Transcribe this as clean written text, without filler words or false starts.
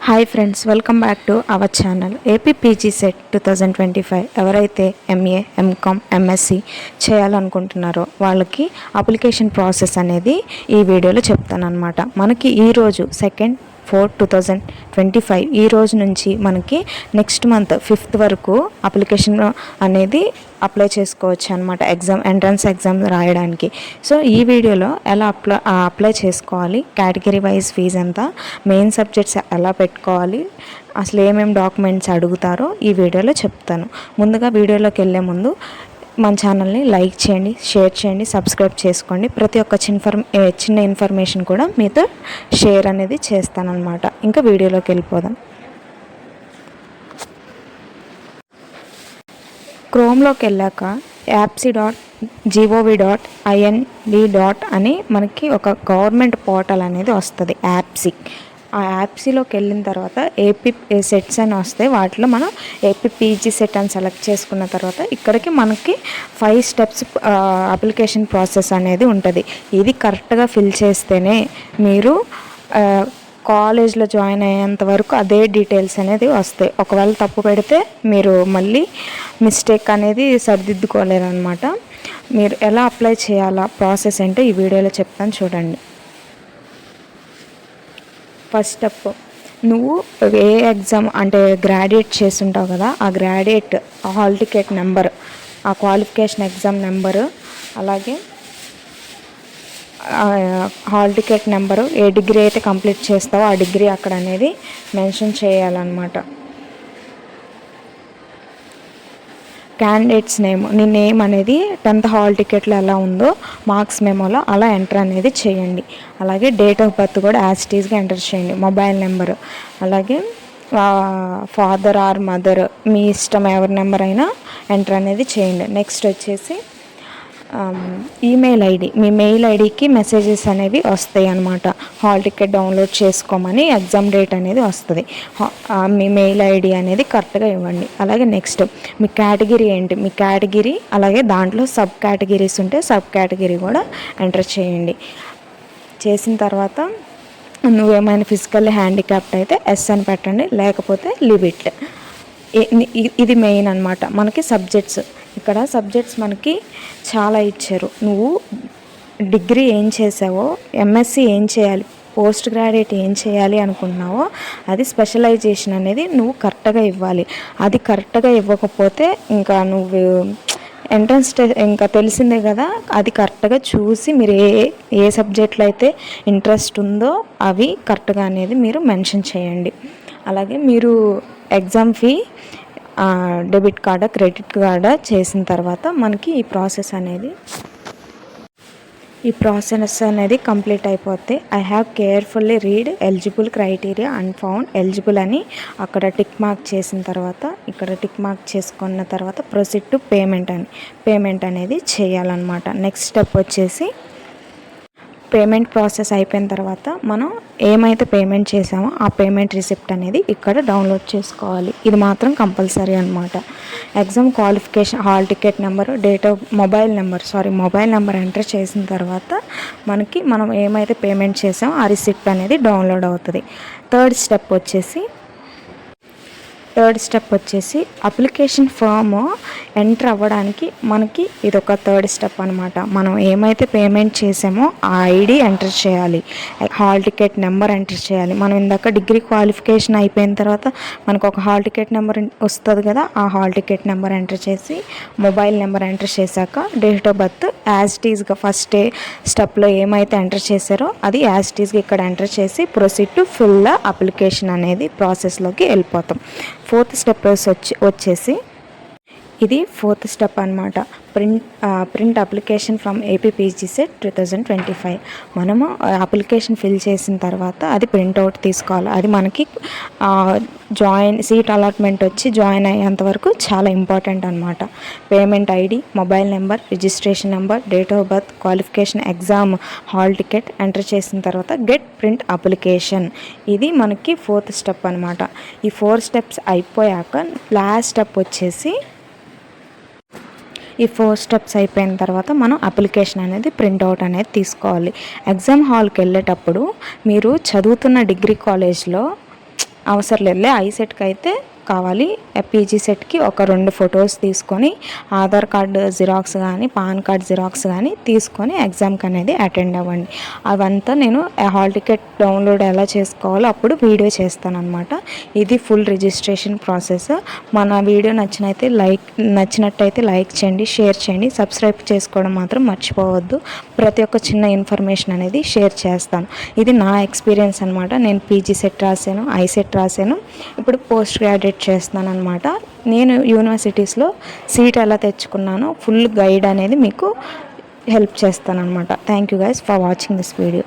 Hi friends, welcome back to our channel. AP PG set 2025 ఎవరైతే MA, MCom, MSc చేయాలనుకుంటున్నారో వాళ్ళకి application process అనేది ఈ వీడియోలో చెప్తాను అనమాట. మనకి ఈరోజు 2/4/2025 ఈ రోజు నుంచి మనకి నెక్స్ట్ మంత్ 5th వరకు అప్లికేషన్ అనేది అప్లై చేసుకోవచ్చు అనమాట. ఎంట్రన్స్ ఎగ్జామ్ రాయడానికి. సో ఈ వీడియోలో ఎలా అప్లై చేసుకోవాలి, కేటగిరీ వైజ్ ఫీజు ఎంత, మెయిన్ సబ్జెక్ట్స్ ఎలా పెట్టుకోవాలి, అసలు ఏమేమి డాక్యుమెంట్స్ అడుగుతారో ఈ వీడియోలో చెప్తాను. ముందుగా వీడియోలోకి వెళ్ళే ముందు మన ఛానల్ని లైక్ చేయండి, షేర్ చేయండి, సబ్స్క్రైబ్ చేసుకోండి. ప్రతి ఒక్క చిన్న ఇన్ఫర్మేషన్ కూడా మీతో షేర్ అనేది చేస్తానన్నమాట. ఇంకా వీడియోలోకి వెళ్ళిపోదాం. క్రోమ్లోకి వెళ్ళాక apsi.gov.in అని మనకి ఒక గవర్నమెంట్ పోర్టల్ అనేది వస్తుంది, యాప్సీ. ఆ యాప్సీలోకి వెళ్ళిన తర్వాత ఏపీ సెట్స్ అని వస్తాయి. వాటిలో మనం ఏపీ పీజీ సెట్ అని సెలెక్ట్ చేసుకున్న తర్వాత ఇక్కడికి మనకి 5 స్టెప్స్ అప్లికేషన్ ప్రాసెస్ అనేది ఉంటుంది. ఇది కరెక్ట్గా ఫిల్ చేస్తేనే మీరు కాలేజ్లో జాయిన్ అయ్యేంత వరకు అదే డీటెయిల్స్ అనేది వస్తాయి. ఒకవేళ తప్పు పెడితే మీరు మళ్ళీ మిస్టేక్ అనేది సరిదిద్దుకోలేరన్నమాట. మీరు ఎలా అప్లై చేయాలా ప్రాసెస్ అంటే ఈ వీడియోలో చెప్తాను, చూడండి. ఫస్ట్ స్టెప్, నువ్వు ఏ ఎగ్జామ్ అంటే గ్రాడ్యుయేట్ చేస్తుంటావు కదా, ఆ గ్రాడ్యుయేట్ హాల్ టికెట్ నెంబర్, ఆ క్వాలిఫికేషన్ ఎగ్జామ్ నెంబరు, అలాగే హాల్ టికెట్ నెంబరు, ఏ డిగ్రీ అయితే కంప్లీట్ చేస్తావో ఆ డిగ్రీ అక్కడ అనేది మెన్షన్ చేయాలన్నమాట. క్యాండిడేట్స్ నేమ్, నీ నేమ్ అనేది 10th హాల్ టికెట్లో ఎలా ఉందో మార్క్స్ మెమోలో అలా ఎంటర్ అనేది చేయండి. అలాగే డేట్ ఆఫ్ బర్త్ కూడా యాజ్ ఇట్ ఈస్గా ఎంటర్ చేయండి. మొబైల్ నెంబరు, అలాగే ఫాదర్ ఆర్ మదర్, మీ ఇష్టం ఎవరి నెంబర్ అయినా ఎంటర్ అనేది చేయండి. నెక్స్ట్ వచ్చేసి ఈమెయిల్ ఐడి, మీ మెయిల్ ఐడికి మెసేజెస్ అనేవి వస్తాయి అన్నమాట. హాల్ టికెట్ డౌన్లోడ్ చేసుకోమని ఎగ్జామ్ డేట్ అనేది వస్తుంది. మీ మెయిల్ ఐడి అనేది కరెక్ట్గా ఇవ్వండి. అలాగే నెక్స్ట్ మీ కేటగిరీ ఏంటి, మీ కేటగిరీ, అలాగే దాంట్లో సబ్ కేటగిరీస్ ఉంటే సబ్ కేటగిరీ కూడా ఎంటర్ చేయండి. చేసిన తర్వాత నువ్వేమైనా ఫిజికల్లీ హ్యాండిక్యాప్డ్ అయితే ఎస్ అని పెట్టండి, లేకపోతే లీవ్ ఇట్. ఇది మెయిన్ అనమాట. మనకి సబ్జెక్ట్స్, ఇక్కడ సబ్జెక్ట్స్ మనకి చాలా ఇచ్చారు. నువ్వు డిగ్రీ ఏం చేసావో, ఎంఎస్సి ఏం చేయాలి, పోస్ట్ గ్రాడ్యుయేట్ ఏం చేయాలి అనుకుంటున్నావో అది స్పెషలైజేషన్ అనేది నువ్వు కరెక్ట్గా ఇవ్వాలి. అది కరెక్ట్గా ఇవ్వకపోతే ఇంకా నువ్వు ఎంట్రన్స్ ఇంకా తెలిసిందే కదా, అది కరెక్ట్గా చూసి మీరు ఏ సబ్జెక్ట్లో అయితే ఇంట్రెస్ట్ ఉందో అవి కరెక్ట్గా అనేది మీరు మెన్షన్ చేయండి. అలాగే మీరు ఎగ్జామ్ ఫీ డెబిట్ కార్డా క్రెడిట్ కార్డా చేసిన తర్వాత మనకి ఈ ప్రాసెస్ అనేది కంప్లీట్ అయిపోతే I have carefully read eligible criteria and found eligible అని అక్కడ టిక్ మార్క్ చేసిన తర్వాత, ఇక్కడ టిక్ మార్క్ చేసుకున్న తర్వాత ప్రొసీడ్ టు పేమెంట్ అనేది చేయాలన్నమాట. నెక్స్ట్ స్టెప్ వచ్చేసి పేమెంట్ ప్రాసెస్ అయిపోయిన తర్వాత మనం ఏమైతే పేమెంట్ చేసామో ఆ పేమెంట్ రిసిప్ట్ అనేది ఇక్కడ డౌన్లోడ్ చేసుకోవాలి. ఇది మాత్రం కంపల్సరీ అనమాట. Exam qualification, hall ticket number, mobile number enter చేసిన తర్వాత మనం ఏమైతే పేమెంట్ చేసామో ఆ రిసిప్ట్ అనేది డౌన్లోడ్ అవుతుంది. థర్డ్ స్టెప్ వచ్చేసి అప్లికేషన్ ఫామ్ ఎంటర్ అవ్వడానికి మనకి ఇదొక థర్డ్ స్టెప్ అనమాట. మనం ఏమైతే పేమెంట్ చేసామో ఆ ఐడి ఎంటర్ చేయాలి, హాల్ టికెట్ నెంబర్ ఎంటర్ చేయాలి. మనం ఇందాక డిగ్రీ క్వాలిఫికేషన్ అయిపోయిన తర్వాత మనకు ఒక హాల్ టికెట్ నెంబర్ వస్తుంది కదా, ఆ హాల్ టికెట్ నెంబర్ ఎంటర్ చేసి మొబైల్ నెంబర్ ఎంటర్ చేశాక date of birth as it ఈస్గా ఫస్ట్ స్టెప్లో ఏమైతే ఎంటర్ చేశారో అది యాజ్ ఇట్ ఈస్గా ఇక్కడ ఎంటర్ చేసి proceed to fill the application అనేది ప్రాసెస్లోకి వెళ్ళిపోతాం. ఫోర్త్ స్టెప్ వచ్చేసి ఇది ఫోర్త్ స్టెప్ అనమాట. Print application from AP PG set 2025. మనము అప్లికేషన్ ఫిల్ చేసిన తర్వాత అది ప్రింట్అవుట్ తీసుకోవాలి. అది మనకి సీట్ అలాట్మెంట్ వచ్చి జాయిన్ అయ్యేంత వరకు చాలా ఇంపార్టెంట్ అనమాట. Payment ID, mobile number, registration number, date of birth, qualification, exam hall ticket enter చేసిన తర్వాత గెట్ ప్రింట్ అప్లికేషన్. ఇది మనకి ఫోర్త్ స్టెప్ అనమాట. ఈ 4 స్టెప్స్ అయిపోయాక లాస్ట్ స్టెప్ వచ్చేసి ఈ 4 స్టెప్స్ అయిపోయిన తర్వాత మనం అప్లికేషన్ అనేది ప్రింట్అవుట్ అనేది తీసుకోవాలి. ఎగ్జామ్ హాల్కి వెళ్ళేటప్పుడు మీరు చదువుతున్న డిగ్రీ కాలేజ్లో అవసరం లేదులే, ఐసెట్కి అయితే కావాలి. పీజీ సెట్కి ఒక 2 ఫొటోస్ తీసుకొని ఆధార్ కార్డు జిరాక్స్ కానీ పాన్ కార్డ్ జిరాక్స్ కానీ తీసుకొని ఎగ్జామ్కి అనేది అటెండ్ అవ్వండి. అవంతా నేను హాల్ టికెట్ డౌన్లోడ్ ఎలా చేసుకోవాలో అప్పుడు వీడియో చేస్తాను అనమాట. ఇది ఫుల్ రిజిస్ట్రేషన్ ప్రాసెస్. మన వీడియో నచ్చినట్టయితే లైక్ చేయండి, షేర్ చేయండి, సబ్స్క్రైబ్ చేసుకోవడం మాత్రం మర్చిపోవద్దు. ప్రతి ఒక్క చిన్న ఇన్ఫర్మేషన్ అనేది షేర్ చేస్తాను. ఇది నా ఎక్స్పీరియన్స్ అనమాట. నేను పీజీ సెట్ రాశాను, ఐసెట్ రాశాను, ఇప్పుడు పోస్ట్ గ్రాడ్యుయేట్ చేస్తున్నాను అనమాట. నేను యూనివర్సిటీస్లో సీట్ ఎలా తెచ్చుకున్నానో ఫుల్ గైడ్ అనేది మీకు హెల్ప్ చేస్తాను అనమాట. Thank you guys for watching this video.